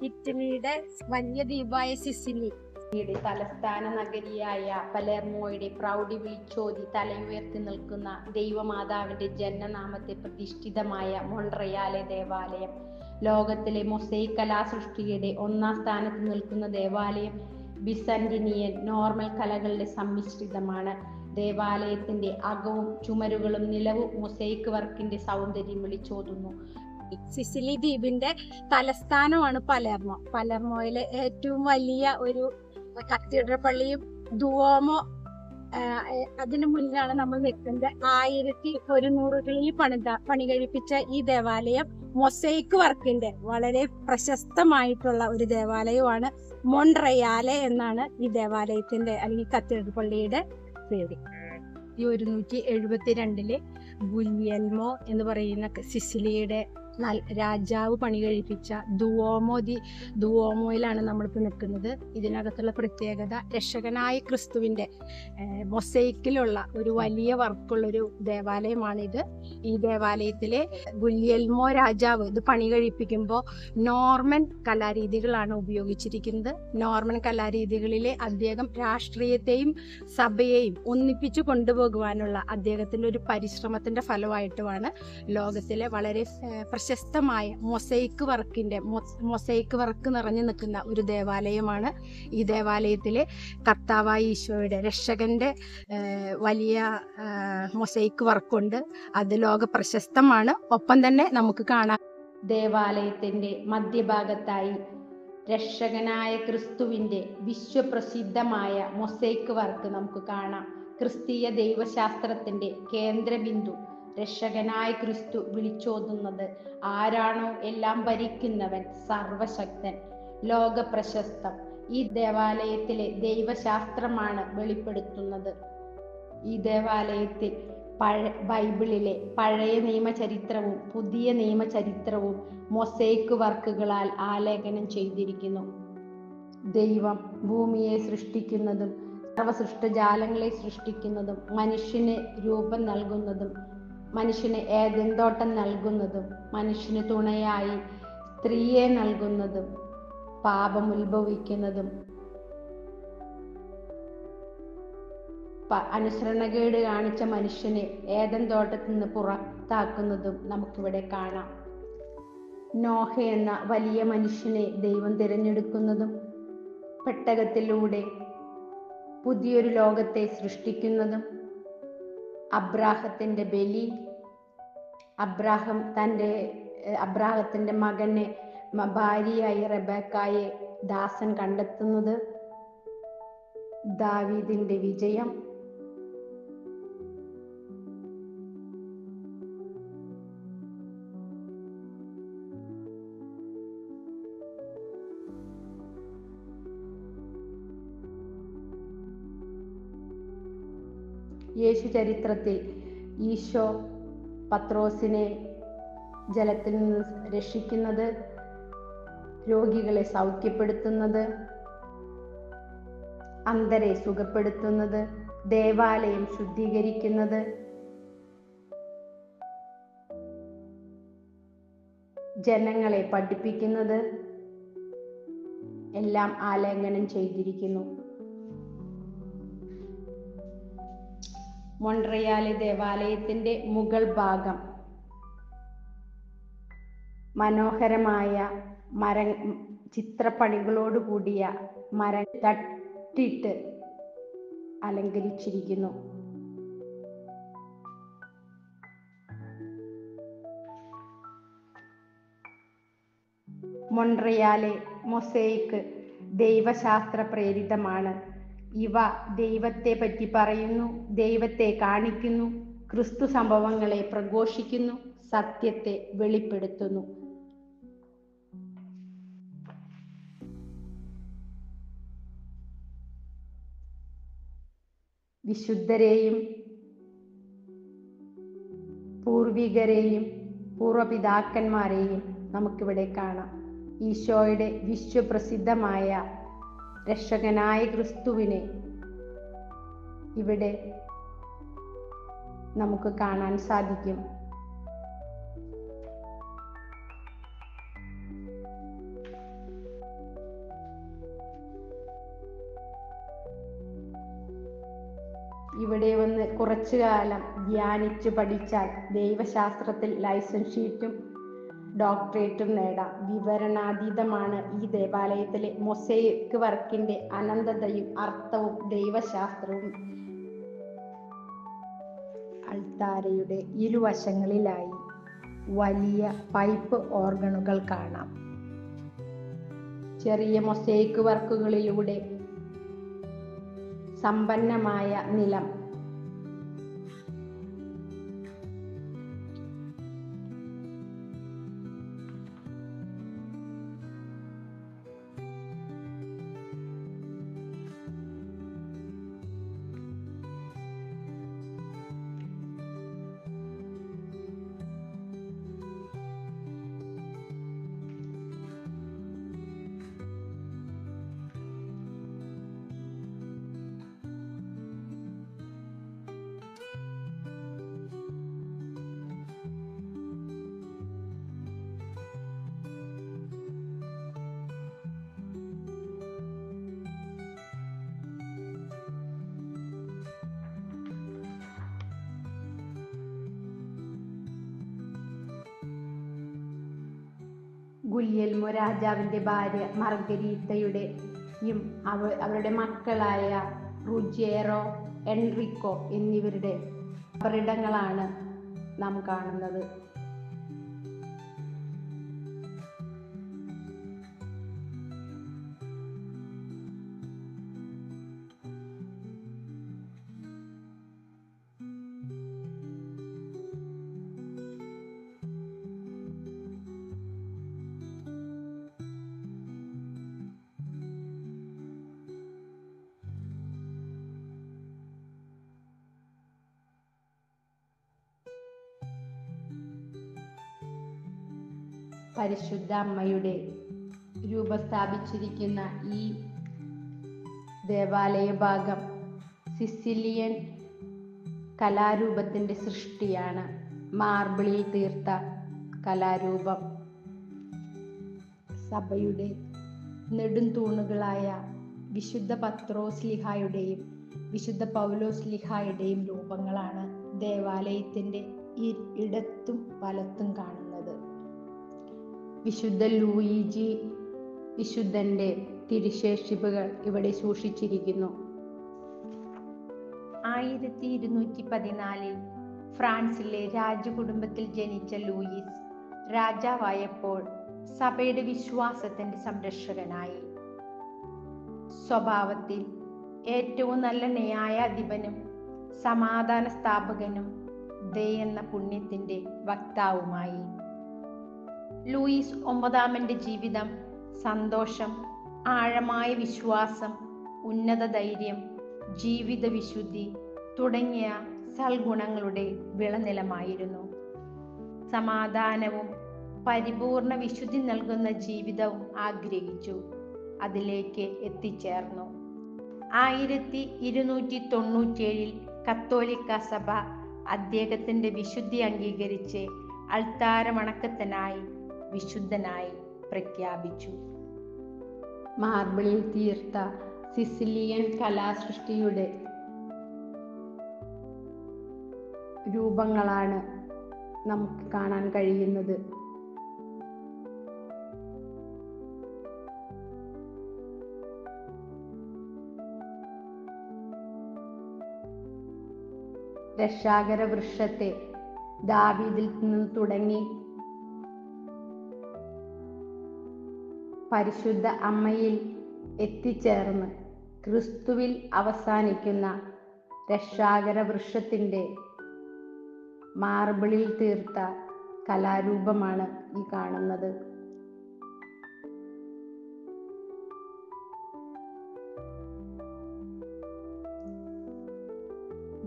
ഇറ്റലിയുടെ വലിയ ദ്വീപായ സിസിലി, തലസ്ഥാന നഗരിയായ പലേർമോയുടെ പ്രൗഢി വിളിച്ചോതി തലയുയർത്തി നിൽക്കുന്ന ദൈവമാതാവിന്റെ ജന്മനാമത്തെ പ്രതിഷ്ഠിതമായ മൊൺറെയാലെ ദേവാലയം ലോകത്തിലെ മൊസൈക് കലാസൃഷ്ടിയുടെ ഒന്നാം സ്ഥാനത്ത് നിൽക്കുന്ന ദേവാലയം ബിസന്റിനിയൻ നോർമൽ കലകളുടെ സമ്മിശ്രിതമാണ്. ദേവാലയത്തിന്റെ അകവും ചുമരുകളും നിലവും മൊസൈക് വർക്കിന്റെ സൗന്ദര്യം വിളിച്ചോതുന്നു. സിസിലി ദ്വീപിന്റെ തലസ്ഥാനമാണ് പലേർമോ. പലേർമോയിലെ ഏറ്റവും വലിയ ഒരു കത്തീഡ്രൽ പള്ളിയും ദുവോമോ അതിനു മുന്നിലാണ് നമ്മൾ നിൽക്കുന്നത്. 1100കളിൽ പണി കഴിപ്പിച്ച ഈ ദേവാലയം മൊസൈക് വർക്കിന്റെ വളരെ പ്രശസ്തമായിട്ടുള്ള ഒരു ദേവാലയമാണ്. മൊൺറെയാലെ എന്നാണ് ഈ ദേവാലയത്തിന്റെ അല്ലെങ്കിൽ കത്തീഡ്രൽ പള്ളിയുടെ പേര്. 1172 ഗുല്യൽമോ എന്ന് പറയുന്ന സിസിലിയുടെ രാജാവ് പണി കഴിപ്പിച്ച ദുവോമോയിലാണ് നമ്മളിപ്പോൾ നിൽക്കുന്നത്. ഇതിനകത്തുള്ള പ്രത്യേകത രക്ഷകനായ ക്രിസ്തുവിന്റെ മൊസൈക്കിലുള്ള ഒരു വലിയ വർക്കുള്ളൊരു ദേവാലയമാണിത്. ഈ ദേവാലയത്തിലെ ഗുല്യൽമോ രാജാവ് ഇത് പണി കഴിപ്പിക്കുമ്പോൾ നോർമൻ കലാരീതികളാണ് ഉപയോഗിച്ചിരിക്കുന്നത്. നോർമൻ കലാരീതികളിലെ അദ്ദേഹം രാഷ്ട്രീയത്തെയും സഭയെയും ഒന്നിപ്പിച്ചു കൊണ്ടുപോകുവാനുള്ള അദ്ദേഹത്തിന്റെ ഒരു പരിശ്രമത്തിന്റെ ഫലമായിട്ടുമാണ് ലോകത്തിലെ വളരെ പ്രശസ്തമായ മൊസൈക് വർക്ക് നിറഞ്ഞു നിൽക്കുന്ന ഒരു ദേവാലയമാണ്. ഈ ദേവാലയത്തിലെ കർത്താവായ ഈശോയുടെ രക്ഷകന്റെ വലിയ മൊസൈക് വർക്കുണ്ട്. അത് ലോക പ്രശസ്തമാണ്. ഒപ്പം തന്നെ നമുക്ക് കാണാം ദേവാലയത്തിന്റെ മധ്യഭാഗത്തായി രക്ഷകനായ ക്രിസ്തുവിന്റെ വിശ്വപ്രസിദ്ധമായ മൊസൈക് വർക്ക് നമുക്ക് കാണാം. ക്രിസ്തീയ ദൈവശാസ്ത്രത്തിന്റെ കേന്ദ്രബിന്ദു രക്ഷകനായ ക്രിസ്തു വിളിച്ചോതുന്നത് ആരാണോ എല്ലാം ഭരിക്കുന്നവൻ, സർവശക്തൻ, ലോക പ്രശസ്തം. ഈ ദേവാലയത്തിലെ ദൈവശാസ്ത്രമാണ് വെളിപ്പെടുത്തുന്നത്. ഈ ദേവാലയത്തിൽ ബൈബിളിലെ പഴയ നിയമചരിത്രവും പുതിയ നിയമചരിത്രവും മൊസൈക് വർക്കുകളാൽ ആലേഖനം ചെയ്തിരിക്കുന്നു. ദൈവം ഭൂമിയെ സൃഷ്ടിക്കുന്നതും സർവസൃഷ്ടജാലങ്ങളെ സൃഷ്ടിക്കുന്നതും മനുഷ്യന് രൂപം നൽകുന്നതും മനുഷ്യന് ഏദൻ തോട്ടം നൽകുന്നതും മനുഷ്യന് തുണയായി സ്ത്രീയെ നൽകുന്നതും പാപം ഉത്ഭവിക്കുന്നതും അനുസരണക്കേട് കാണിച്ച മനുഷ്യനെ ഏദൻ തോട്ടത്തിൽ നിന്ന് പുറത്താക്കുന്നതും നമുക്കിവിടെ കാണാം. നോഹ എന്ന വലിയ മനുഷ്യനെ ദൈവം തിരഞ്ഞെടുക്കുന്നതും പെട്ടകത്തിലൂടെ പുതിയൊരു ലോകത്തെ സൃഷ്ടിക്കുന്നതും അബ്രാഹത്തിന്റെ ബലി, അബ്രാഹത്തിന്റെ മകനെ ഭാര്യയായി റെബേക്കായെ ദാസൻ കണ്ടെത്തുന്നത്, ദാവീദിന്റെ വിജയം, യേശു ചരിത്രത്തിൽ ഈശോ പത്രോസിനെ ജലത്തിൽ നിന്ന് രക്ഷിക്കുന്നത്, രോഗികളെ സൗഖ്യപ്പെടുത്തുന്നത്, അന്ധരെ സുഖപ്പെടുത്തുന്നത്, ദേവാലയം ശുദ്ധീകരിക്കുന്നത്, ജനങ്ങളെ പഠിപ്പിക്കുന്നത് എല്ലാം ആലേഖനം ചെയ്തിരിക്കുന്നു. മൊൺറെയാലെ ദേവാലയത്തിന്റെ മുകൾ ഭാഗം മനോഹരമായ ചിത്രപ്പണികളോടുകൂടിയ മരം തട്ടിട്ട് അലങ്കരിച്ചിരിക്കുന്നു. മൊൺറെയാലെ മൊസൈക് ദൈവശാസ്ത്ര പ്രേരിതമാണ്. ഇവ ദൈവത്തെ പറ്റി പറയുന്നു, ദൈവത്തെ കാണിക്കുന്നു, ക്രിസ്തു സംഭവങ്ങളെ പ്രഘോഷിക്കുന്നു, സത്യത്തെ വെളിപ്പെടുത്തുന്നു. വിശുദ്ധരെയും പൂർവികരെയും പൂർവപിതാക്കന്മാരെയും നമുക്കിവിടെ കാണാം. ഈശോയുടെ വിശ്വപ്രസിദ്ധമായ രക്ഷകനായ ക്രിസ്തുവിനെ ഇവിടെ നമുക്ക് കാണാൻ സാധിക്കും. ഇവിടെ വന്ന് കുറച്ചു കാലം ധ്യാനിച്ചു പഠിച്ചാൽ ദൈവശാസ്ത്രത്തിൽ ലൈസൻസ് ഷീറ്റും ഡോക്ടറേറ്റും നേടാം. വിവരണാതീതമാണ് ഈ ദേവാലയത്തിലെ മൊസൈക്ക് വർക്കിന്റെ അനന്തതയും അർത്ഥവും ദൈവശാസ്ത്രവും. അൾത്താരയുടെ ഇരുവശങ്ങളിലായി വലിയ പൈപ്പ് ഓർഗണുകൾ കാണാം. ചെറിയ മൊസൈക്ക് വർക്കുകളിലൂടെ സമ്പന്നമായ നിലം. ഗുല്യെൽമോ രാജാവിന്റെ ഭാര്യ മർഗരീത്തയുടെയും അവരുടെ മക്കളായ റുജേറോ, എൻറിക്കോ എന്നിവരുടെ ഖബറിടങ്ങളാണ് നാം കാണുന്നത്. പരിശുദ്ധ അമ്മയുടെ രൂപം സ്ഥാപിച്ചിരിക്കുന്ന ഈ ദേവാലയ ഭാഗം സിസിലിയൻ കലാരൂപത്തിന്റെ സൃഷ്ടിയാണ്. മാർബിളിൽ തീർത്ത കലാരൂപം സഭയുടെ നെടുംതൂണുകളായ വിശുദ്ധ പത്രോസ്ലീഹായുടെയും വിശുദ്ധ പൗലോസ്ലീഹായുടെയും രൂപങ്ങളാണ് ദേവാലയത്തിന്റെ ഇടത്തും വലത്തും കാണുന്നത്. വിശുദ്ധ ലൂയിജി വിശുദ്ധന്റെ തിരുശേഷിപ്പുകൾ ഇവിടെ സൂക്ഷിച്ചിരിക്കുന്നു. 1214 ഫ്രാൻസിലെ രാജകുടുംബത്തിൽ ജനിച്ച ലൂയിസ് രാജാവായപ്പോൾ സഭയുടെ വിശ്വാസത്തിന്റെ സംരക്ഷകനായി. സ്വഭാവത്തിൽ ഏറ്റവും നല്ല ന്യായാധിപനും സമാധാന സ്ഥാപകനും ദയെന്ന പുണ്യത്തിന്റെ വക്താവുമായി. ലൂയിസ് ഒമ്പതാമന്റെ ജീവിതം സന്തോഷം, ആഴമായ വിശ്വാസം, ഉന്നത ധൈര്യം, ജീവിത വിശുദ്ധി തുടങ്ങിയ സൽഗുണങ്ങളുടെ വിളനിലമായിരുന്നു. സമാധാനവും പരിപൂർണ വിശുദ്ധി നൽകുന്ന ജീവിതവും ആഗ്രഹിച്ചു. അതിലേക്ക് എത്തിച്ചേർന്നു. 1297 കത്തോലിക്ക സഭ അദ്ദേഹത്തിന്റെ വിശുദ്ധി അംഗീകരിച്ച് അൾത്താര വണക്കത്തിനായി വിശുദ്ധനായി പ്രഖ്യാപിച്ചു. മാർബിളിൽ തീർത്ത സിസിലിയൻ കലാസൃഷ്ടിയുടെ രൂപങ്ങളാണ് നമുക്ക് കാണാൻ കഴിയുന്നത്. രക്ഷാകര വൃക്ഷത്തെ ദാവീദിൽ നിന്ന് തുടങ്ങി പരിശുദ്ധ അമ്മയിൽ എത്തിച്ചേർന്ന് ക്രിസ്തുവിൽ അവസാനിക്കുന്ന രക്ഷാകര വൃക്ഷത്തിന്റെ മാർബിളിൽ തീർത്ത കലാരൂപമാണ് ഈ കാണുന്നത്.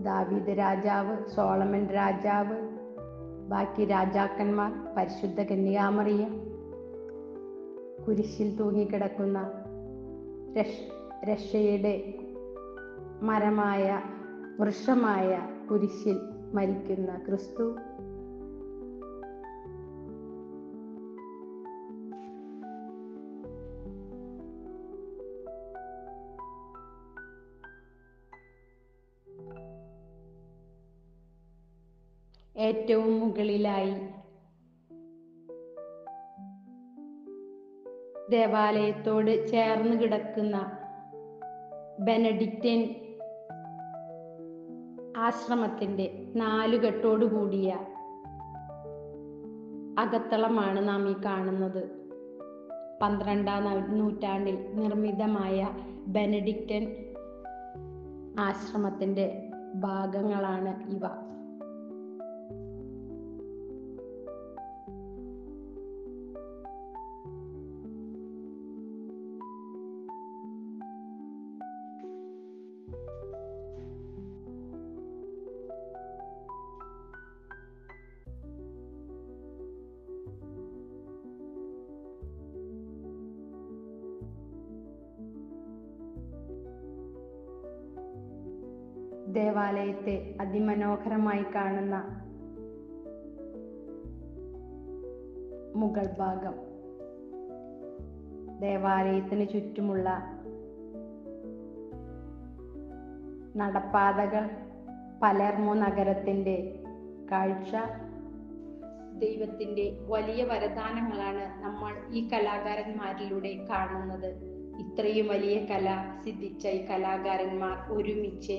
ദാവീദ് രാജാവ്, സോളമൻ രാജാവ്, ബാക്കി രാജാക്കന്മാർ, പരിശുദ്ധ കന്യകാമറിയം, കുരിശിൽ തൂങ്ങിക്കിടക്കുന്ന രക്ഷയുടെ മരമായ വൃക്ഷമായ കുരിശിൽ മരിക്കുന്ന ക്രിസ്തു, ഏറ്റവും മുകളിലായി ദേവാലയത്തോട് ചേർന്ന് കിടക്കുന്ന ബെനഡിക്റ്റൻ ആശ്രമത്തിന്റെ 4 കെട്ടോടു കൂടിയ അകത്തളമാണ് നാം ഈ കാണുന്നത്. 12-ാം നൂറ്റാണ്ടിൽ നിർമ്മിതമായ ബെനഡിക്റ്റൻ ആശ്രമത്തിന്റെ ഭാഗങ്ങളാണ് ഇവ. ദേവാലയത്തെ അതിമനോഹരമായി കാണുന്ന മുകൾ ഭാഗം, ദേവാലയത്തിന് ചുറ്റുമുള്ള നടപ്പാതകൾ, പലേർമോ നഗരത്തിന്റെ കാഴ്ച, ദൈവത്തിന്റെ വലിയ വരദാനങ്ങളാണ് നമ്മൾ ഈ കലാകാരന്മാരിലൂടെ കാണുന്നത്. ഇത്രയും വലിയ കല സിദ്ധിച്ച ഈ കലാകാരന്മാർ ഒരുമിച്ച്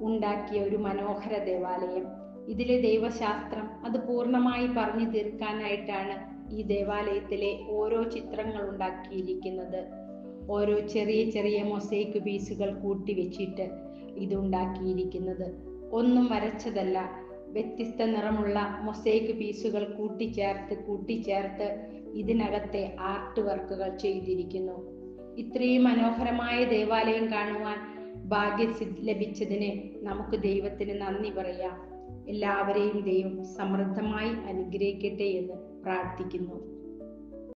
ഉണ്ടാക്കിയ ഒരു മനോഹര ദേവാലയം. ഇതിലെ ദൈവശാസ്ത്രം അത് പൂർണ്ണമായി പറഞ്ഞു തീർക്കാനായിട്ടാണ് ഈ ദേവാലയത്തിലെ ഓരോ ചിത്രങ്ങൾ ഉണ്ടാക്കിയിരിക്കുന്നത്. ഓരോ ചെറിയ ചെറിയ മൊസൈക്ക് പീസുകൾ കൂട്ടിവെച്ചിട്ട് ഇത് ഉണ്ടാക്കിയിരിക്കുന്നത്. ഒന്നും വരച്ചതല്ല, വ്യത്യസ്ത നിറമുള്ള മൊസൈക്ക് പീസുകൾ കൂട്ടിച്ചേർത്ത് ഇതിനകത്തെ ആർട്ട് വർക്കുകൾ ചെയ്തിരിക്കുന്നു. ഇത്രയും മനോഹരമായ ദേവാലയം കാണുവാൻ ഭാഗ്യം ലഭിച്ചതിന് നമുക്ക് ദൈവത്തിന് നന്ദി പറയാം. എല്ലാവരെയും ദൈവം സമൃദ്ധമായി അനുഗ്രഹിക്കട്ടെ എന്ന് പ്രാർത്ഥിക്കുന്നു.